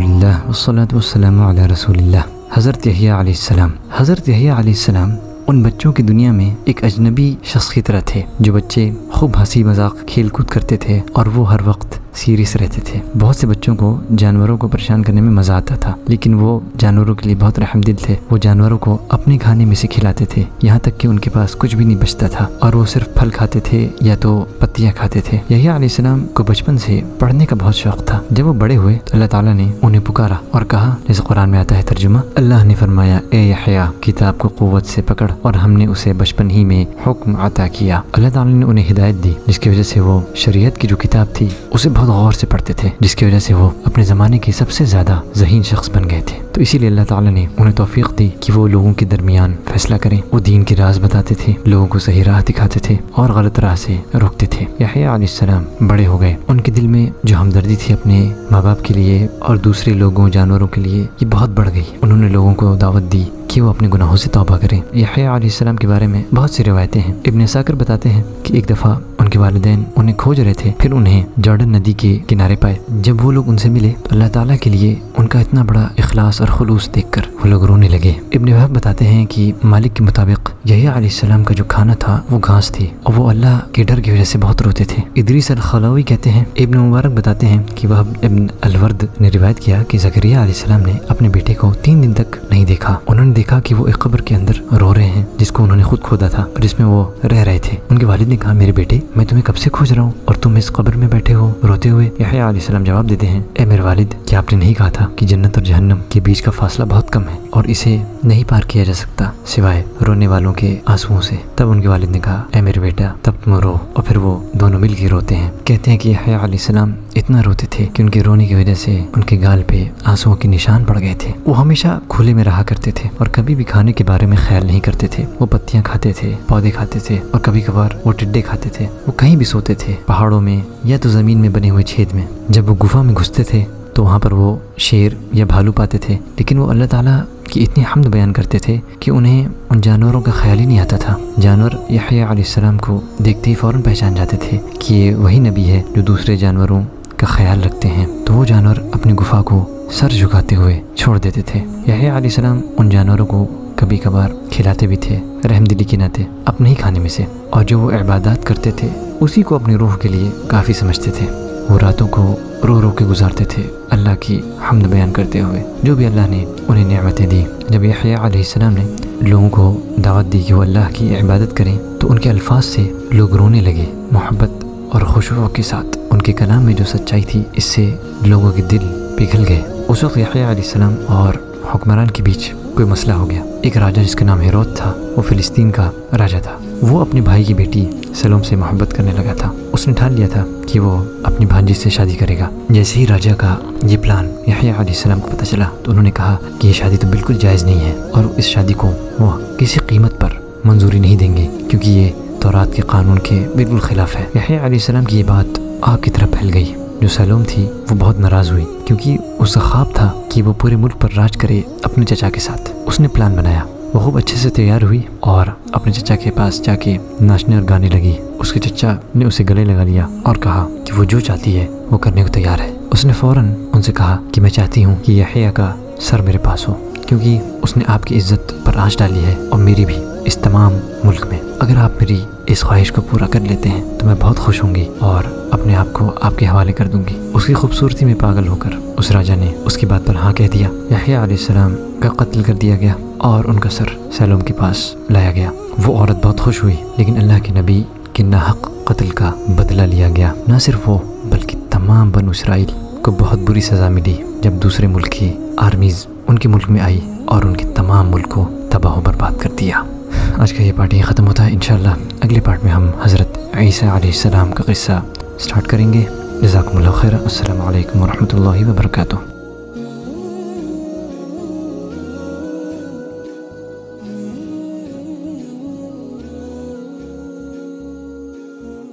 الحمدللہ والصلاة والسلام علی رسول اللہ۔ حضرت یحییٰ علیہ السلام۔ حضرت یحییٰ علیہ السلام ان بچوں کی دنیا میں ایک اجنبی شخص کی طرح تھے، جو بچے خوب ہنسی مذاق کھیل کود کرتے تھے اور وہ ہر وقت سیریس رہتے تھے۔ بہت سے بچوں کو جانوروں کو پریشان کرنے میں مزہ آتا تھا، لیکن وہ جانوروں کے لیے بہت رحم دل تھے۔ وہ جانوروں کو اپنے کھانے میں سے کھلاتے تھے، یہاں تک کہ ان کے پاس کچھ بھی نہیں بچتا تھا اور وہ صرف پھل کھاتے تھے یا تو پتیاں کھاتے تھے۔ یحییٰ علیہ السلام کو بچپن سے پڑھنے کا بہت شوق تھا۔ جب وہ بڑے ہوئے تو اللہ تعالیٰ نے انہیں پکارا اور کہا، جیسے قرآن میں آتا ہے ترجمہ، اللہ نے فرمایا، اے یحییٰ، کتاب کو قوت سے پکڑ، اور ہم نے اسے بچپن ہی میں حکم عطا کیا۔ اللہ تعالیٰ نے انہیں ہدایت دی، جس کی وجہ سے وہ شریعت کی جو کتاب تھی اسے بہت غور سے پڑھتے تھے، جس کی وجہ سے وہ اپنے زمانے کے سب سے زیادہ ذہین شخص بن گئے تھے۔ تو اسی لیے اللہ تعالیٰ نے انہیں توفیق دی کہ وہ لوگوں کے درمیان فیصلہ کریں۔ وہ دین کے راز بتاتے تھے، لوگوں کو صحیح راہ دکھاتے تھے اور غلط راہ سے روکتے تھے۔ یحییٰ علیہ السلام بڑے ہو گئے، ان کے دل میں جو ہمدردی تھی اپنے ماں باپ کے لیے اور دوسرے لوگوں جانوروں کے لیے، یہ بہت بڑھ گئی۔ انہوں نے لوگوں کو دعوت دی کہ وہ اپنے گناہوں سے توبہ کریں۔ یحییٰ علیہ السلام کے بارے میں بہت سی روایتیں ہیں۔ ابن عساکر بتاتے ہیں کہ ایک دفعہ ان کے والدین انہیں کھوج رہے تھے، پھر انہیں جارڈن ندی کے کنارے پائے۔ جب وہ لوگ ان سے ملے تو اللہ تعالیٰ کے لیے ان کا اتنا بڑا اخلاص اور خلوص دیکھ کر وہ لوگ رونے لگے۔ ابن وہب بتاتے ہیں کہ مالک کے مطابق یحییٰ علیہ السلام کا جو کھانا تھا وہ گھاس تھی، اور وہ اللہ کے ڈر کی وجہ سے بہت روتے تھے۔ ادریس الخلاوی کہتے ہیں، ابن مبارک بتاتے ہیں کہ وہب ابن الورد نے روایت کیا کہ زکریا علیہ السلام نے اپنے بیٹے کو 3 دن تک نہیں دیکھا۔ انہوں نے دیکھا کہ وہ ایک قبر کے اندر رو رہے ہیں، جس کو انہوں نے خود کھودا تھا اور جس میں وہ رہ رہے تھے۔ ان کے والد نے کہا، میرے بیٹے، میں تمہیں کب سے کھوج رہا ہوں اور تم اس قبر میں بیٹھے ہو روتے ہوئے؟ یحییٰ علیہ السلام جواب دیتے ہیں، اے میرے والد، کیا آپ نے نہیں کہا تھا کہ جنت اور جہنم کے بیچ کا فاصلہ بہت کم ہے اور اسے نہیں پار کیا جا سکتا سوائے رونے والوں کے آنسوؤں سے؟ تب ان کے والد نے کہا، اے میرے بیٹا، تب تم رو، اور پھر وہ دونوں مل کے روتے ہیں۔ کہتے ہیں کہ یحییٰ علیہ السلام اتنا روتے تھے کہ ان کے رونے کی وجہ سے ان کے گال پہ آنسوؤں کے نشان پڑ گئے تھے۔ وہ ہمیشہ کھلے میں رہا کرتے تھے اور کبھی بھی کھانے کے بارے میں خیال نہیں کرتے تھے۔ وہ پتیاں کھاتے تھے، پودے کھاتے تھے، اور کبھی کبھار وہ ٹڈے کھاتے تھے۔ وہ کہیں بھی سوتے تھے، پہاڑوں میں یا تو زمین میں بنے ہوئے چھید میں۔ جب وہ گفا میں گھستے تھے تو وہاں پر وہ شیر یا بھالو پاتے تھے، لیکن وہ اللہ تعالیٰ کی اتنی حمد بیان کرتے تھے کہ انہیں ان جانوروں کا خیال ہی نہیں آتا تھا۔ جانور یحییٰ علیہ السلام کو دیکھتے ہی فوراً پہچان جاتے تھے کہ یہ وہی نبی ہے جو دوسرے جانوروں کا خیال رکھتے ہیں، تو وہ جانور اپنی گفا کو سر جھکاتے ہوئے چھوڑ دیتے تھے۔ یحییٰ علیہ السلام ان جانوروں کو کبھی کبھار کھلاتے بھی تھے، رحم دلی کے ناطے، اپنے ہی کھانے میں سے، اور جو وہ عبادات کرتے تھے اسی کو اپنی روح کے لیے کافی سمجھتے تھے۔ وہ راتوں کو رو رو کے گزارتے تھے اللہ کی حمد بیان کرتے ہوئے، جو بھی اللہ نے انہیں نعمتیں دی۔ جب یحییٰ علیہ السلام نے لوگوں کو دعوت دی کہ وہ اللہ کی عبادت کریں تو ان کے الفاظ سے لوگ رونے لگے، محبت اور خشوع کے ساتھ۔ ان کے کلام میں جو سچائی تھی، اس سے لوگوں کے دل پگھل گئے۔ اس وقت یحییٰ علیہ السلام اور حکمران کے بیچ کوئی مسئلہ ہو گیا۔ ایک راجہ جس کا نام ہیرود تھا، وہ فلسطین کا راجہ تھا۔ وہ اپنے بھائی کی بیٹی سلوم سے محبت کرنے لگا تھا۔ اس نے ٹھان لیا تھا کہ وہ اپنی بھانجی سے شادی کرے گا۔ جیسے ہی راجہ کا یہ پلان یحییٰ علیہ السلام کو پتہ چلا تو انہوں نے کہا کہ یہ شادی تو بالکل جائز نہیں ہے، اور اس شادی کو وہ کسی قیمت پر منظوری نہیں دیں گے، کیونکہ یہ تورات کے قانون کے بالکل خلاف ہے۔ یحییٰ علیہ السلام کی یہ بات آگ کی طرح پھیل گئی۔ جو سلوم تھی وہ بہت ناراض ہوئی، کیونکہ اس کا خواب تھا کہ وہ پورے ملک پر راج کرے اپنے چچا کے ساتھ۔ اس نے پلان بنایا، وہ خوب اچھے سے تیار ہوئی اور اپنے چچا کے پاس جا کے ناچنے اور گانے لگی۔ اس کے چچا نے اسے گلے لگا لیا اور کہا کہ وہ جو چاہتی ہے وہ کرنے کو تیار ہے۔ اس نے فوراً ان سے کہا کہ میں چاہتی ہوں کہ یحییٰ کا سر میرے پاس ہو، کیونکہ اس نے آپ کی عزت پر آنچ ڈالی ہے اور میری بھی، اس تمام ملک میں۔ اگر آپ میری اس خواہش کو پورا کر لیتے ہیں تو میں بہت خوش ہوں گی اور اپنے آپ کو آپ کے حوالے کر دوں گی۔ اس کی خوبصورتی میں پاگل ہو کر اس راجہ نے اس کی بات پر ہاں کہہ دیا۔ یحییٰ علیہ السلام کا قتل کر دیا گیا اور ان کا سر سلوم کے پاس لایا گیا۔ وہ عورت بہت خوش ہوئی، لیکن اللہ کے نبی کے ناحق قتل کا بدلہ لیا گیا۔ نہ صرف وہ بلکہ تمام بنو اسرائیل کو بہت بری سزا ملی جب دوسرے ملک کی آرمیز ان کے ملک میں آئی اور ان کے تمام ملک کو تباہ و برباد کر دیا۔ آج کا یہ پارٹ یہیں ختم ہوتا ہے۔ انشاءاللہ اگلے پارٹ میں ہم حضرت عیسیٰ علیہ السلام کا قصہ سٹارٹ کریں گے۔ جزاکم اللہ خیر۔ السلام علیکم ورحمۃ اللہ وبرکاتہ۔